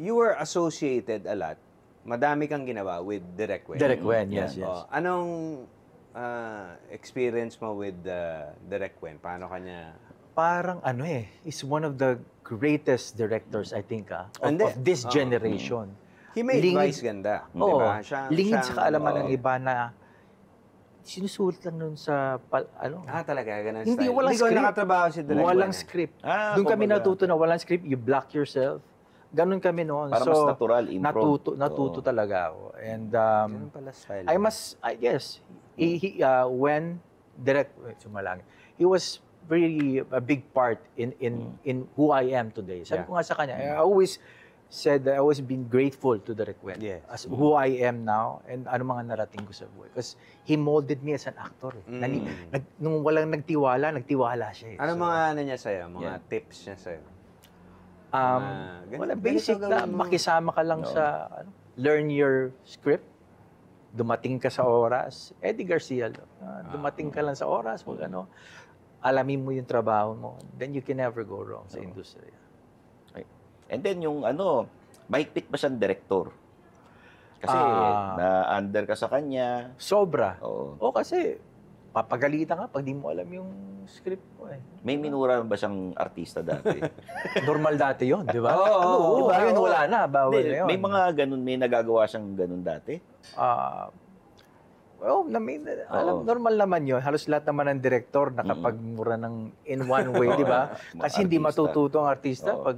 you were associated a lot. Madami kang ginawa with Direk Wen. Direk Wen, yes. Anong experience mo with Direk Wen? Paano kanya? Parang is one of the greatest directors, I think, of this generation. He made Vice ganda. Diba? Lingid sa kaalaman ng iba na sinusulat lang nun sa, talaga, ganun hindi, style. walang Hindi ko script. nakatrabaho si Direk Wen. Walang script. Doon kami natuto na walang script, you block yourself. Ganun kami noon. Para mas natural, improv. Natuto talaga ako. And Ganun pala style. I guess, when he was really a big part in who I am today. Sabi ko nga sa kanya, I always said that I always been grateful to Direk Wen as who I am now and ano mga narating ko sa buhay. Because he molded me as an actor. Nung walang nagtiwala siya. Ano mga niya sa'yo? Mga tips niya sa'yo? Wala, basic na makisama ka lang sa learn your script. Dumating ka sa oras. Eddie Garcia, dumating ka lang sa oras, alamin mo yung trabaho mo. Then you can never go wrong sa industriya. And then yung mahigpit ba siyang director? Kasi na-under ka sa kanya. Sobra. Kasi papagalitan ka pag di mo alam yung script mo May minura ba siyang artista dati? Normal dati yon, di ba? Oo. Diba? Yun, wala na. Bawal na yun. May mga ganun, may nagagawa siyang ganun dati? Normal naman yun. Halos lahat naman ng direktor nakapagmura ng in one way, di ba? Kasi hindi matututo ang artista pag